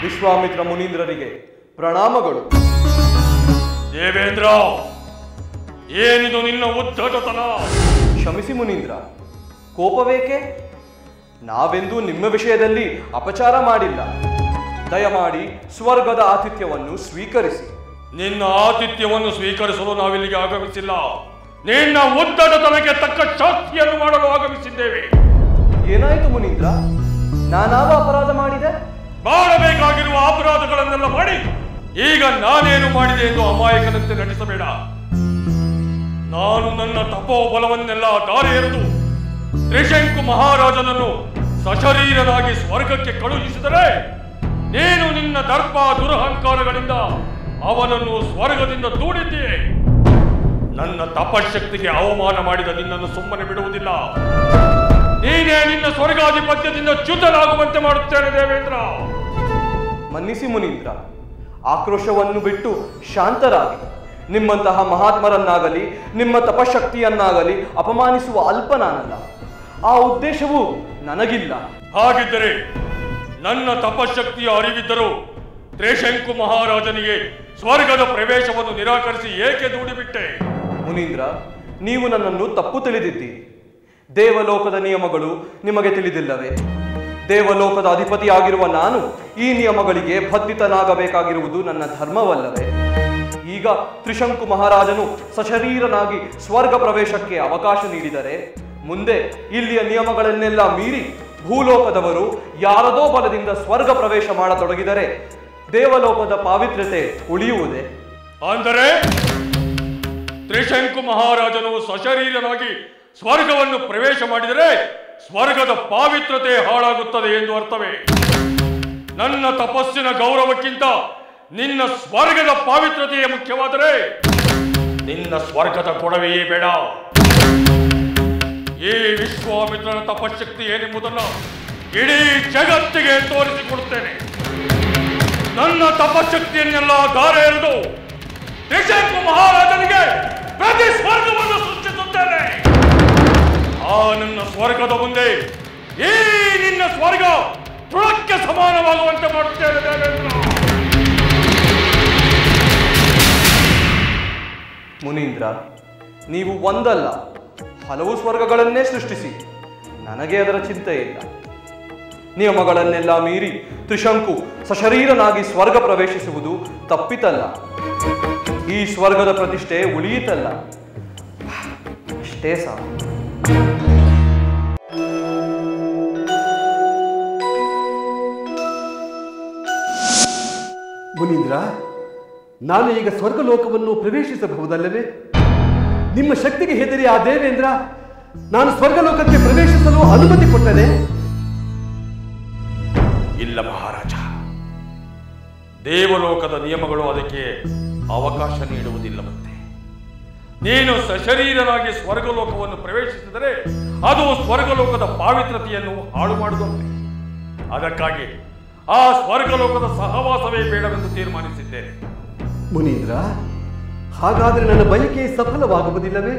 ವಿಶ್ವಾಮಿತ್ರ ಮುನೀಂದ್ರರಿಗೆ ಪ್ರಣಾಮಗಳು. ದೇವೇಂದ್ರ, ಏನಿದು ನಿನ್ನ ಉದ್ದಟತನ? ಕ್ಷಮಿಸಿ ಮುನೀಂದ್ರ, ಕೋಪವೇಕೆ? ನಾವೆಂದೂ ನಿಮ್ಮ ವಿಷಯದಲ್ಲಿ ಅಪಚಾರ ಮಾಡಿಲ್ಲ. ದಯಮಾಡಿ ಸ್ವರ್ಗದ ಆತಿಥ್ಯವನ್ನು ಸ್ವೀಕರಿಸಿ. ನಿನ್ನ ಆತಿಥ್ಯವನ್ನು ಸ್ವೀಕರಿಸಲು ನಾವಿಲ್ಲಿಗೆ ಆಗಮಿಸಿಲ್ಲ. ನಿನ್ನ ಉದ್ದಟತನಕ್ಕೆ ತಕ್ಕ ಶಾಸ್ತಿಯನ್ನು ಮಾಡಲು ಆಗಮಿಸಿದ್ದೇವೆ. ಏನಾಯಿತು ಮುನೀಂದ್ರ? ನಾನಾವ ಅಪರಾಧ ಮಾಡಿದೆ? ಮಾಡಬೇಕಾಗಿರುವ ಅಪರಾಧಗಳನ್ನೆಲ್ಲ ಮಾಡಿ ಈಗ ನಾನೇನು ಮಾಡಿದೆ ಎಂದು ಅಮಾಯಕನಂತೆ ನಟಿಸಬೇಡ. ನಾನು ನನ್ನ ತಪೋಬಲವನ್ನೆಲ್ಲ ದಾರಿ ಎರೆದು ತ್ರಿಶಂಕು ಮಹಾರಾಜನನ್ನು ಸಶರೀರನಾಗಿ ಸ್ವರ್ಗಕ್ಕೆ ಕಳುಹಿಸಿದರೆ ನೀನು ನಿನ್ನ ದರ್ಪ ದುರಹಂಕಾರಗಳಿಂದ ಅವನನ್ನು ಸ್ವರ್ಗದಿಂದ ದೂಡಿದ್ದೀಯೆ. ನನ್ನ ತಪಶಕ್ತಿಗೆ ಅವಮಾನ ಮಾಡಿದ ನಿನ್ನನ್ನು ಸುಮ್ಮನೆ ಬಿಡುವುದಿಲ್ಲ. ನೀನೇ ನಿನ್ನ ಸ್ವರ್ಗಾಧಿಪತ್ಯದಿಂದ ಚ್ಯುತನಾಗುವಂತೆ ಮಾಡುತ್ತೇನೆ ದೇವೇಂದ್ರ. ಮನ್ನಿಸಿ ಮುನೀಂದ್ರ, ಆಕ್ರೋಶವನ್ನು ಬಿಟ್ಟು ಶಾಂತರಾಗಿ. ನಿಮ್ಮಂತಹ ಮಹಾತ್ಮರನ್ನಾಗಲಿ ನಿಮ್ಮ ತಪಶಕ್ತಿಯನ್ನಾಗಲಿ ಅಪಮಾನಿಸುವ ಅಲ್ಪ ನಾನಲ್ಲ. ಆ ಉದ್ದೇಶವು ನನಗಿಲ್ಲ. ಹಾಗಿದ್ದರೆ ನನ್ನ ತಪಶಕ್ತಿಯ ಅರಿವಿದ್ದರೂ ತ್ರಿಶಂಕು ಮಹಾರಾಜನಿಗೆ ಸ್ವರ್ಗದ ಪ್ರವೇಶವನ್ನು ನಿರಾಕರಿಸಿ ಏಕೆ ದೂಡಿಬಿಟ್ಟೆ? ಮುನೀಂದ್ರ, ನೀವು ನನ್ನನ್ನು ತಪ್ಪು ತಿಳಿದಿದ್ದೀರಿ. ದೇವಲೋಕದ ನಿಯಮಗಳು ನಿಮಗೆ ತಿಳಿದಿಲ್ಲವೇ? ದೇವಲೋಕದ ಅಧಿಪತಿಯಾಗಿರುವ ನಾನು ಈ ನಿಯಮಗಳಿಗೆ ಬದ್ಧಿತನಾಗಬೇಕಾಗಿರುವುದು ನನ್ನ ಧರ್ಮವಲ್ಲವೇ? ಈಗ ತ್ರಿಶಂಕು ಮಹಾರಾಜನು ಸಶರೀರನಾಗಿ ಸ್ವರ್ಗ ಪ್ರವೇಶಕ್ಕೆ ಅವಕಾಶ ನೀಡಿದರೆ ಮುಂದೆ ಇಲ್ಲಿಯ ನಿಯಮಗಳನ್ನೆಲ್ಲ ಮೀರಿ ಭೂಲೋಕದವರು ಯಾರದೋ ಬಲದಿಂದ ಸ್ವರ್ಗ ಪ್ರವೇಶ ಮಾಡತೊಡಗಿದರೆ ದೇವಲೋಕದ ಪಾವಿತ್ರ್ಯತೆ ಉಳಿಯುವುದೇ? ಅಂದರೆ ತ್ರಿಶಂಕು ಮಹಾರಾಜನು ಸಶರೀರನಾಗಿ ಸ್ವರ್ಗವನ್ನು ಪ್ರವೇಶ ಮಾಡಿದರೆ ಸ್ವರ್ಗದ ಪಾವಿತ್ರತೆ ಹಾಳಾಗುತ್ತದೆ ಎಂದು ಅರ್ಥವೇ? ನನ್ನ ತಪಸ್ಸಿನ ಗೌರವಕ್ಕಿಂತ ನಿನ್ನ ಸ್ವರ್ಗದ ಪಾವಿತ್ರತೆಯೇ ಮುಖ್ಯವಾದರೆ ನಿನ್ನ ಸ್ವರ್ಗದ ಕೊಡವೆಯೇ ಬೇಡ. ಈ ವಿಶ್ವಾಮಿತ್ರನ ತಪಶಕ್ತಿ ಏನೆಂಬುದನ್ನು ಇಡೀ ಜಗತ್ತಿಗೆ ತೋರಿಸಿಕೊಡುತ್ತೇನೆ. ನನ್ನ ತಪಶಕ್ತಿಯನ್ನೆಲ್ಲ ದಾರೆ ಎರೆದು ತ್ರಿಶಂಕು ಮಹಾರಾಜನಿಗೆ ಪ್ರತಿ ಸ್ವರ್ಗವನ್ನು ಸೃಷ್ಟಿಸುತ್ತೇನೆ. ಆ ನನ್ನ ಸ್ವರ್ಗದ ಮುಂದೆ ಈ ನಿನ್ನ ಸ್ವರ್ಗ ತೃಣಕ್ಕೆ ಸಮಾನವಾಗುವಂತೆ ಮಾಡುತ್ತೇನೆ ದೇವೇಂದ್ರ. ಮುನೀಂದ್ರ, ನೀವು ಒಂದಲ್ಲ ಹಲವು ಸ್ವರ್ಗಗಳನ್ನೇ ಸೃಷ್ಟಿಸಿ, ನನಗೆ ಅದರ ಚಿಂತೆ ಇಲ್ಲ. ನಿಯಮಗಳನ್ನೆಲ್ಲ ಮೀರಿ ತ್ರಿಶಂಕು ಸಶರೀರನಾಗಿ ಸ್ವರ್ಗ ಪ್ರವೇಶಿಸುವುದು ತಪ್ಪಿತಲ್ಲ. ಈ ಸ್ವರ್ಗದ ಪ್ರತಿಷ್ಠೆ ಉಳಿಯಿತಲ್ಲ. ಅಷ್ಟೇ ಸಾಕು. ಮುನೀಂದ್ರ, ನಾನು ಈಗ ಸ್ವರ್ಗಲೋಕವನ್ನು ಪ್ರವೇಶಿಸಬಹುದಲ್ಲವೇ? ನಿಮ್ಮ ಶಕ್ತಿಗೆ ಹೆದರಿ ಆ ದೇವೇಂದ್ರ ನಾನು ಸ್ವರ್ಗಲೋಕಕ್ಕೆ ಪ್ರವೇಶಿಸಲು ಅನುಮತಿ ಕೊಟ್ಟನೆ? ಇಲ್ಲ ಮಹಾರಾಜ, ದೇವಲೋಕದ ನಿಯಮಗಳು ಅದಕ್ಕೆ ಅವಕಾಶ ನೀಡುವುದಿಲ್ಲವಂತೆ. ನೀನು ಸಶರೀರನಾಗಿ ಸ್ವರ್ಗಲೋಕವನ್ನು ಪ್ರವೇಶಿಸಿದರೆ ಅದು ಸ್ವರ್ಗಲೋಕದ ಪಾವಿತ್ರತೆಯನ್ನು ಹಾಳು ಮಾಡುವಂತೆ. ಅದಕ್ಕಾಗಿ ಆ ಸ್ವರ್ಗಲೋಕದ ಸಹವಾಸವೇ ಬೇಡವೆಂದು ತೀರ್ಮಾನಿಸಿದ್ದೇನೆ. ಮುನೀಂದ್ರ, ಹಾಗಾದರೆ ನನ್ನ ಬಯಕೆ ಸಫಲವಾಗುವುದಿಲ್ಲವೇ?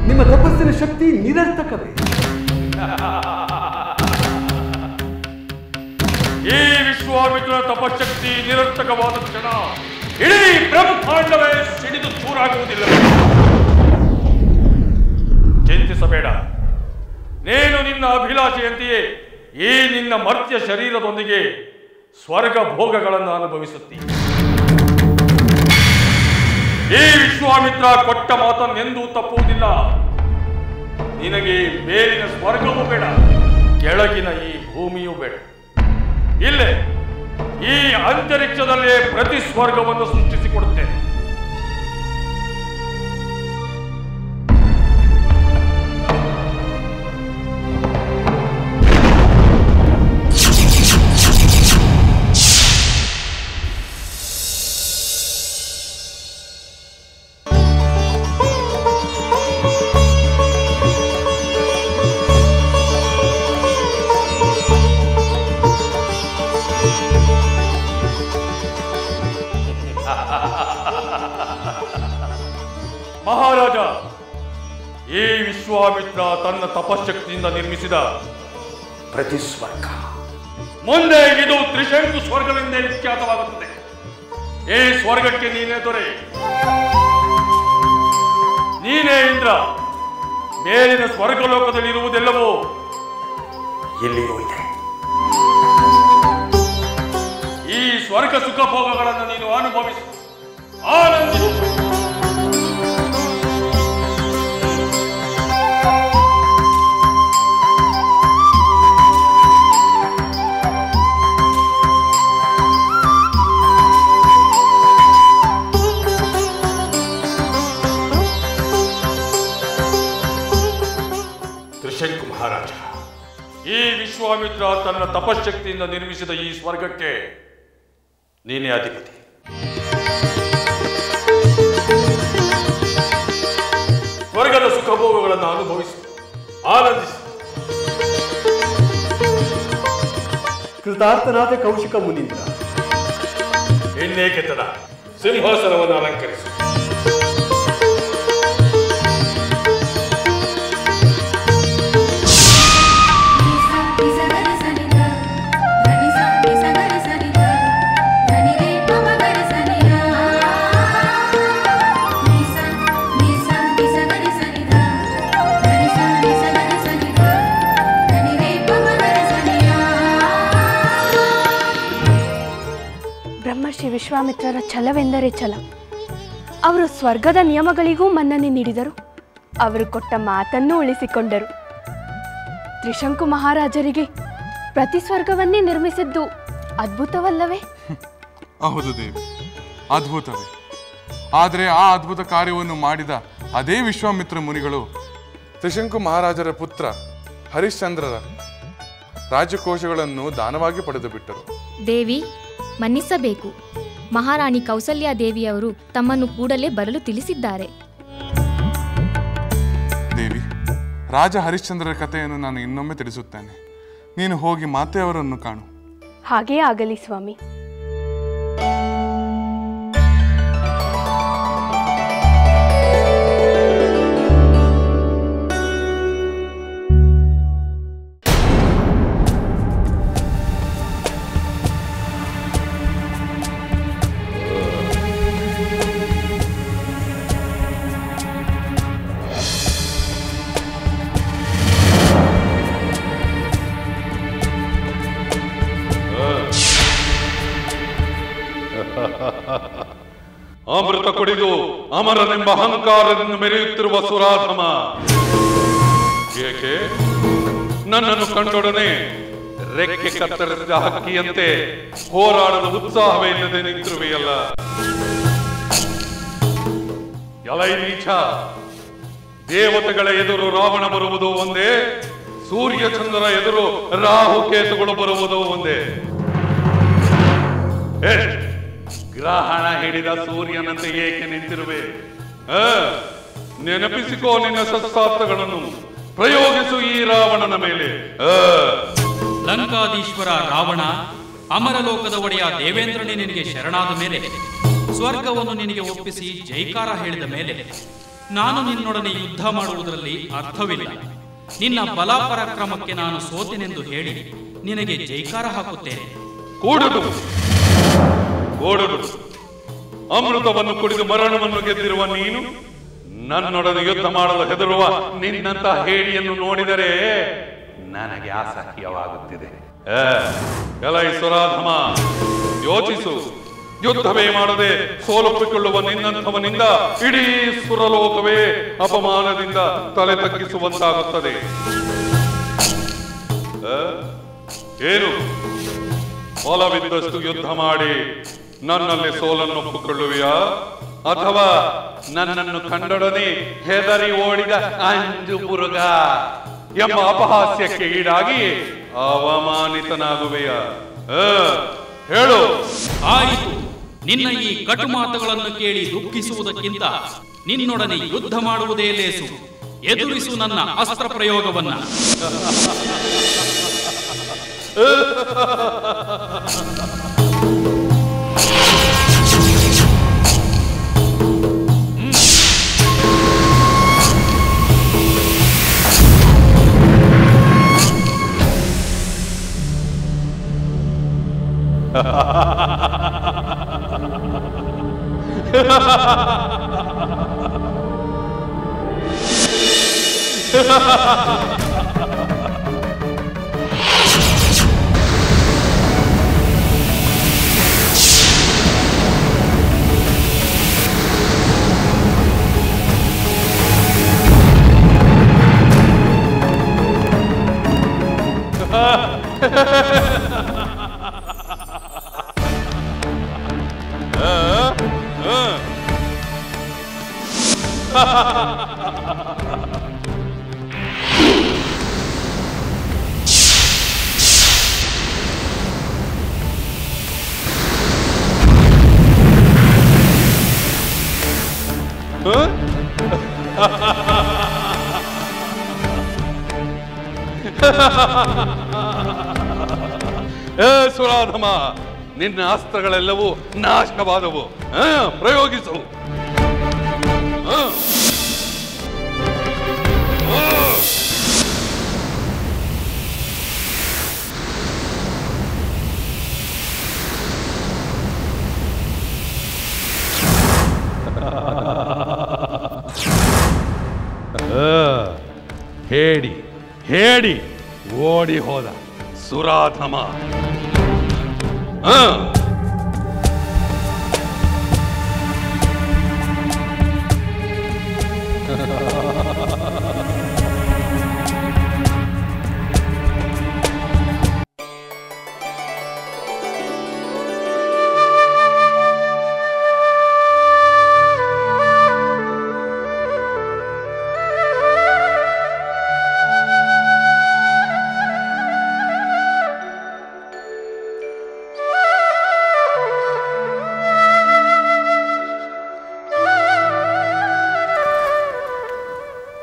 ನಿಮ್ಮ ತಪಸ್ಸಿನ ಶಕ್ತಿ ನಿರರ್ಥಕವೇ? ಈ ವಿಶ್ವಾಮಿತ್ರನ ತಪಶಕ್ತಿ ನಿರರ್ಥಕವಾದ ಕ್ಷಣ ಇಡೀ ಬ್ರಹ್ಮಾಂಡವೇ ಸಿಡಿದು ಚೂರಾಗುವುದಿಲ್ಲ. ಚಿಂತಿಸಬೇಡ. ನೀನು ನಿನ್ನ ಅಭಿಲಾಷೆಯಂತೆಯೇ ಈ ನಿನ್ನ ಮರ್ತ್ಯ ಶರೀರದೊಂದಿಗೆ ಸ್ವರ್ಗ ಭೋಗಗಳನ್ನು ಅನುಭವಿಸುತ್ತೀ. ಈ ವಿಶ್ವಾಮಿತ್ರ ಕೊಟ್ಟ ಮಾತನ್ನೆಂದೂ ತಪ್ಪುವುದಿಲ್ಲ. ನಿನಗೆ ಮೇಲಿನ ಸ್ವರ್ಗವೂ ಬೇಡ, ಕೆಳಗಿನ ಈ ಭೂಮಿಯೂ ಬೇಡ. ಇಲ್ಲೇ ಈ ಅಂತರಿಕ್ಷದಲ್ಲೇ ಪ್ರತಿ ಸ್ವರ್ಗವನ್ನು ಸೃಷ್ಟಿಸಿಕೊಡುತ್ತೇನೆ. ಮಹಾರಾಜ, ಈ ವಿಶ್ವಾಮಿತ್ರ ತನ್ನ ತಪಶಕ್ತಿಯಿಂದ ನಿರ್ಮಿಸಿದ ಪ್ರತಿ ಸ್ವರ್ಗ ಮುಂದೆ ಇದು ತ್ರಿಶಂಕು ಸ್ವರ್ಗವೆಂದೇ ವಿಖ್ಯಾತವಾಗುತ್ತದೆ. ಈ ಸ್ವರ್ಗಕ್ಕೆ ನೀನೇ ದೊರೆ, ನೀನೇ ಇಂದ್ರ. ಮೇಲಿನ ಸ್ವರ್ಗಲೋಕದಲ್ಲಿ ಇರುವುದೆಲ್ಲವೂ ಎಲ್ಲಿಯೂ ಇದೆ. ಈ ಸ್ವರ್ಗ ಸುಖ ಭೋಗಗಳನ್ನು ನೀನು ಅನುಭವಿಸು, ಆನಂದಿಸು. ತ್ರಿಶಂಕು ಮಹಾರಾಜ, ಈ ವಿಶ್ವಾಮಿತ್ರ ತನ್ನ ತಪಶಕ್ತಿಯಿಂದ ನಿರ್ಮಿಸಿದ ಈ ಸ್ವರ್ಗಕ್ಕೆ ನೀನೇ ಅಧಿಪತಿ. ಸ್ವರ್ಗದ ಸುಖಭೋಗಗಳನ್ನು ಅನುಭವಿಸು, ಆನಂದಿಸು. ಕೃತಾರ್ಥನಾದ ಕೌಶಿಕ ಮುನೀಂದ್ರ, ಇನ್ನೇಕೆ ತಡ, ಸಿಂಹಾಸನವನ್ನು ಅಲಂಕರಿಸು. ಬ್ರಹ್ಮರ್ಷಿ ವಿಶ್ವಾಮಿತ್ರರ ಛಲವೆಂದರೆ ಛಲ. ಅವರು ಸ್ವರ್ಗದ ನಿಯಮಗಳಿಗೂ ಮನ್ನಣೆ ನೀಡಿದರು. ಅವರು ಕೊಟ್ಟ ಮಾತನ್ನು ಉಳಿಸಿಕೊಂಡರು. ತ್ರಿಶಂಕು ಮಹಾರಾಜರಿಗೆ ಪ್ರತಿ ಸ್ವರ್ಗವನ್ನೇ ನಿರ್ಮಿಸಿದ್ದು ಅದ್ಭುತವಲ್ಲವೇ? ಹೌದು ದೇವಿ, ಅದ್ಭುತವೇ. ಆದರೆ ಆ ಅದ್ಭುತ ಕಾರ್ಯವನ್ನು ಮಾಡಿದ ಅದೇ ವಿಶ್ವಾಮಿತ್ರ ಮುನಿಗಳು ತ್ರಿಶಂಕು ಮಹಾರಾಜರ ಪುತ್ರ ಹರಿಶ್ಚಂದ್ರರ ರಾಜಕೋಶಗಳನ್ನು ದಾನವಾಗಿ ಪಡೆದು ಬಿಟ್ಟರು. ದೇವಿ, ಮನ್ನಿಸಬೇಕು. ಮಹಾರಾಣಿ ಕೌಸಲ್ಯಾ ದೇವಿಯವರು ತಮ್ಮನ್ನು ಕೂಡಲೇ ಬರಲು ತಿಳಿಸಿದ್ದಾರೆ. ದೇವಿ, ರಾಜ ಹರಿಶ್ಚಂದ್ರರ ಕಥೆಯನ್ನು ನಾನು ಇನ್ನೊಮ್ಮೆ ತಿಳಿಸುತ್ತೇನೆ. ನೀನು ಹೋಗಿ ಮಾತೆಯವರನ್ನು ಕಾಣು. ಹಾಗೇ ಆಗಲಿ ಸ್ವಾಮಿ. ಅಮೃತ ಕುಡಿದು ಅಮರನೆಂಬ ಅಹಂಕಾರದಿಂದ ಮೆರೆಯುತ್ತಿರುವ ಸುರಾಧಮ, ಏಕೆ ನನ್ನನ್ನು ಕಂಡೊಡನೆ ರೆಕ್ಕೆ ಕತ್ತರಿಸಿದ ಹಕ್ಕಿಯಂತೆ ಹೋರಾಡಲು ಉತ್ಸಾಹವೇ ಇಲ್ಲದೆ ನಿಂತಿರುವೆಯಲ್ಲ? ಎಲೈ ನೀಚ, ದೇವತೆಗಳ ಎದುರು ರಾವಣ ಬರುವುದು ಒಂದೇ, ಸೂರ್ಯ ಚಂದ್ರ ಎದುರು ರಾಹು ಕೇತುಗಳು ಬರುವುದು ಒಂದೇ. ಗ್ರಹಣ ಹಿಡಿದ ಸೂರ್ಯನಂತೆ ಏಕೆ ನಿಂತಿರುವೆ? ನೆನಪಿಸಿಕೋ ನಿನ್ನ ಶಸ್ತ್ರಾಸ್ತ್ರಗಳನ್ನು, ಪ್ರಯೋಗಿಸು ಈ ರಾವಣನ ಮೇಲೆ. ಲಂಕಾಧೀಶ್ವರ ರಾವಣ, ಅಮರಲೋಕದ ಒಡೆಯ ದೇವೇಂದ್ರನೇ ನಿನಗೆ ಶರಣಾದ ಮೇಲೆ, ಸ್ವರ್ಗವನ್ನು ನಿನಗೆ ಒಪ್ಪಿಸಿ ಜೈಕಾರ ಹೇಳಿದ ಮೇಲೆ ನಾನು ನಿನ್ನೊಡನೆ ಯುದ್ಧ ಮಾಡುವುದರಲ್ಲಿ ಅರ್ಥವಿಲ್ಲ. ನಿನ್ನ ಬಲಾಪರಾಕ್ರಮಕ್ಕೆ ನಾನು ಸೋತೆನೆಂದು ಹೇಳಿ ನಿನಗೆ ಜೈಕಾರ ಹಾಕುತ್ತೇನೆ. ಕೂಡುದು ಕೂಡುದು. ಅಮೃತವನ್ನು ಕುಡಿದು ಮರಣವನ್ನು ಗೆದ್ದಿರುವ ನೀನು ನನ್ನೊಡನೆ ಯುದ್ಧ ಮಾಡಲು ಹೆದರುವ ನಿನ್ನಂತ ಹೇಡಿಯನ್ನು ನೋಡಿದರೆ ನನಗೆ ಅಸಹ್ಯವಾಗುತ್ತಿದೆ. ಎಲೈ ಸುರಾಧಮ, ಯೋಚಿಸು. ಯುದ್ಧವೇ ಮಾಡದೆ ಸೋಲೊಪ್ಪಿಕೊಳ್ಳುವ ನಿನ್ನಂಥವನಿಂದ ಇಡೀ ಸುರಲೋಕವೇ ಅಪಮಾನದಿಂದ ತಲೆ ತಗ್ಗಿಸುವಂತಾಗುತ್ತದೆ. ಏನು ಒಲವಿದ್ದಷ್ಟು ಯುದ್ಧ ಮಾಡಿ ನನ್ನಲ್ಲಿ ಸೋಲನ್ನೊಪ್ಪಿಕೊಳ್ಳುವಿಯಾ? ಅಥವಾ ನನ್ನನ್ನು ಕಂಡೊಡನೆ ಹೆದರಿ ಓಡಿದ ಅಂಜು ಬುರುಗ ಎಂಬ ಅಪಹಾಸ್ಯಕ್ಕೆ ಈಡಾಗಿ ಅವಮಾನಿತನಾಗುವೆಯಾ? ಹೇಳು. ಆಯಿತು, ನಿನ್ನ ಈ ಕಟು ಮಾತುಗಳನ್ನು ಕೇಳಿ ದುಃಖಿಸುವುದಕ್ಕಿಂತ ನಿನ್ನೊಡನೆ ಯುದ್ಧ ಮಾಡುವುದೇ ಲೇಸು. ಎದುರಿಸು ನನ್ನ ಅಸ್ತ್ರ ಪ್ರಯೋಗವನ್ನ. ಸುರಾಧಮ, ನಿನ್ನ ಅಸ್ತ್ರಗಳೆಲ್ಲವೂ ನಾಶವಾದವು. ಪ್ರಯೋಗಿಸು. ಹೇಡಿ ಹೇಡಿ ಓಡಿ ಹೋದ ಸುರಾಧಮ.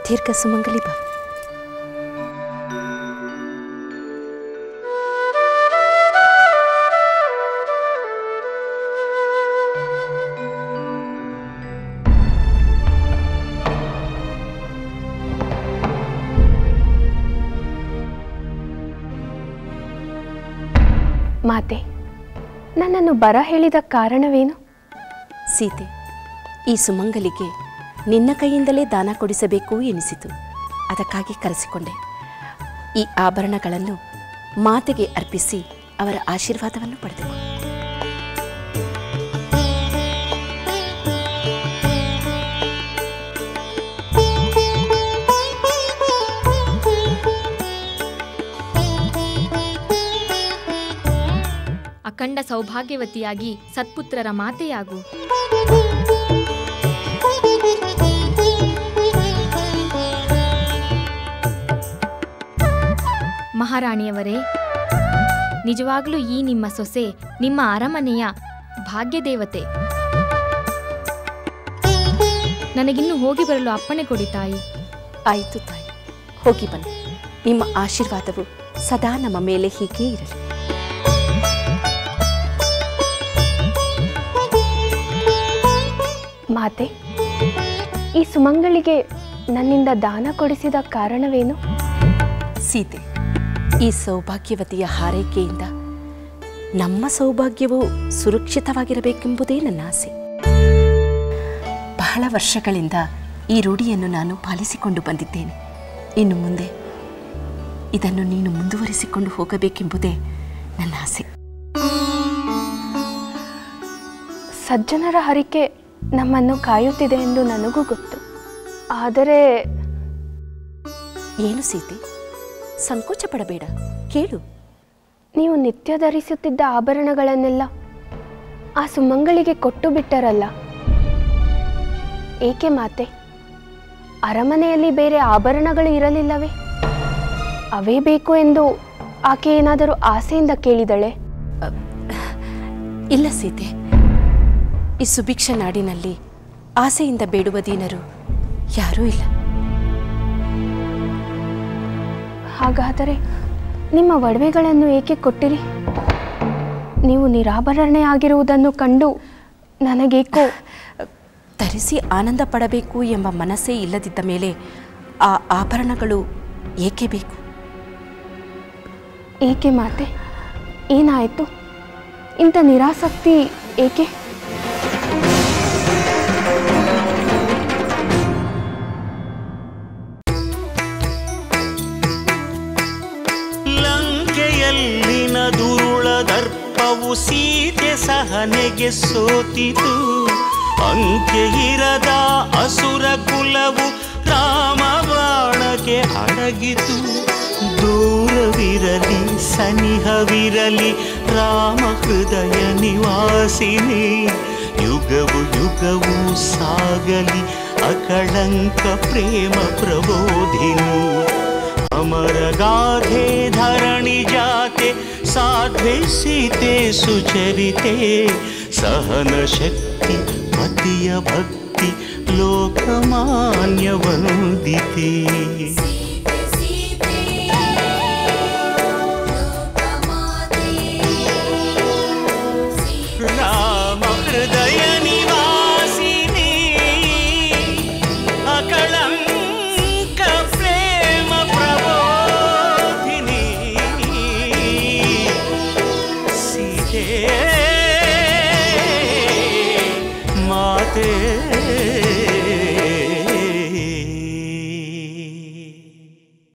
ದೀರ್ಘ ಸುಮಂಗಲಿ ಬಾ. ಮಾತೆ, ನನ್ನನ್ನು ಬರ ಹೇಳಿದ ಕಾರಣವೇನು? ಸೀತೆ, ಈ ಸುಮಂಗಲಿಗೆ ನಿನ್ನ ಕೈಯಿಂದಲೇ ದಾನ ಕೊಡಿಸಬೇಕು ಎನಿಸಿತು. ಅದಕ್ಕಾಗಿ ಕರೆಸಿಕೊಂಡೆ. ಈ ಆಭರಣಗಳನ್ನು ಮಾತೆಗೆ ಅರ್ಪಿಸಿ ಅವರ ಆಶೀರ್ವಾದವನ್ನು ಪಡೆದೆವು. ಅಖಂಡ ಸೌಭಾಗ್ಯವತಿಯಾಗಿ ಸತ್ಪುತ್ರರ ಮಾತೆಯಾಗು. ಮಹಾರಾಣಿಯವರೇ, ನಿಜವಾಗ್ಲೂ ಈ ನಿಮ್ಮ ಸೊಸೆ ನಿಮ್ಮ ಅರಮನೆಯ ಭಾಗ್ಯದೇವತೆ. ನನಗಿನ್ನು ಹೋಗಿ ಬರಲು ಅಪ್ಪಣೆ ಕೊಡಿ ತಾಯಿ. ಆಯಿತು ತಾಯಿ, ಹೋಗಿ ಬನ್ನಿ. ನಿಮ್ಮ ಆಶೀರ್ವಾದವು ಸದಾ ನಮ್ಮ ಮೇಲೆ ಹೀಗೇ ಇರಲಿ. ಮಾತೆ, ಈ ಸುಮಂಗಳಿಗೆ ನನ್ನಿಂದ ದಾನ ಕೊಡಿಸಿದ ಕಾರಣವೇನು? ಸೀತೆ, ಈ ಸೌಭಾಗ್ಯವತಿಯ ಹಾರೈಕೆಯಿಂದ ನಮ್ಮ ಸೌಭಾಗ್ಯವು ಸುರಕ್ಷಿತವಾಗಿರಬೇಕೆಂಬುದೇ ನನ್ನ ಆಸೆ. ಬಹಳ ವರ್ಷಗಳಿಂದ ಈ ರೂಢಿಯನ್ನು ನಾನು ಪಾಲಿಸಿಕೊಂಡು ಬಂದಿದ್ದೇನೆ. ಇನ್ನು ಮುಂದೆ ಇದನ್ನು ನೀನು ಮುಂದುವರಿಸಿಕೊಂಡು ಹೋಗಬೇಕೆಂಬುದೇ ನನ್ನ ಆಸೆ. ಸಜ್ಜನರ ಹರಿಕೆ ನಮ್ಮನ್ನು ಕಾಯುತ್ತಿದೆ ಎಂದು ನನಗೂ ಗೊತ್ತು. ಆದರೆ ಏನು ಸೀತೆ, ಸಂಕೋಚ ಪಡಬೇಡ, ಕೇಳು. ನೀವು ನಿತ್ಯ ಧರಿಸುತ್ತಿದ್ದ ಆಭರಣಗಳನ್ನೆಲ್ಲ ಆ ಸುಮಂಗಳಿಗೆ ಕೊಟ್ಟು ಬಿಟ್ಟರಲ್ಲ, ಏಕೆ ಮಾತೆ? ಅರಮನೆಯಲ್ಲಿ ಬೇರೆ ಆಭರಣಗಳು ಇರಲಿಲ್ಲವೇ? ಅವೇ ಬೇಕು ಎಂದು ಆಕೆ ಏನಾದರೂ ಆಸೆಯಿಂದ ಕೇಳಿದಳೆ? ಇಲ್ಲ ಸೀತೆ, ಈ ಸುಭಿಕ್ಷ ನಾಡಿನಲ್ಲಿ ಆಸೆಯಿಂದ ಬೇಡುವ ದೀನರು ಯಾರೂ ಇಲ್ಲ. ಹಾಗಾದರೆ ನಿಮ್ಮ ಒಡವೆಗಳನ್ನು ಏಕೆ ಕೊಟ್ಟಿರಿ? ನೀವು ನಿರಾಭರಣೆ ಆಗಿರುವುದನ್ನು ಕಂಡು ನನಗೇಕೋ ಧರಿಸಿ ಆನಂದ ಪಡಬೇಕು ಎಂಬ ಮನಸ್ಸೇ ಇಲ್ಲದಿದ್ದ ಮೇಲೆ ಆ ಆಭರಣಗಳು ಏಕೆ ಬೇಕು? ಏಕೆ ಮಾತೆ, ಏನಾಯಿತು? ಇಂಥ ನಿರಾಸಕ್ತಿ ಏಕೆ? ಲಂಕೆಯಲ್ಲಿನ ದುರುಳ ದರ್ಪವು ಸೀತೆ ಸಹನೆಗೆ ಸೋತಿತು. ಅಂಕೆ ಇರದ ಅಸುರ ಕುಲವು ರಾಮ ಬಾಣಕ್ಕೆ ಅಡಗಿತು. ದೂರವಿರಲಿ ಸನಿಹವಿರಲಿ ರಾಮ ಹೃದಯ ನಿವಾಸಿನಿ. ಯುಗವು ಯುಗವು ಸಾಗಲಿ ಅಕಳಂಕ ಪ್ರೇಮ ಪ್ರಬೋಧಿನಿ. ಅಮರ ಗಾಧೆ ಧರಣಿ ಜಾತೆ ಸಾಧ್ವೆ ಸೀತೆ ಸುಚರಿತೆ. ಸಹನ ಶಕ್ತಿ ಪತಿಯ ಭಕ್ತಿ ಲೋಕಮಾನ್ಯ ವಂದಿತೆ. ರಾಮ ಹೃದಯ ನಿವಾಸಿನಿ ಅಕಳಂಕ ಪ್ರೇಮ ಪ್ರಬೋಧಿನಿ. ಸೀತೆ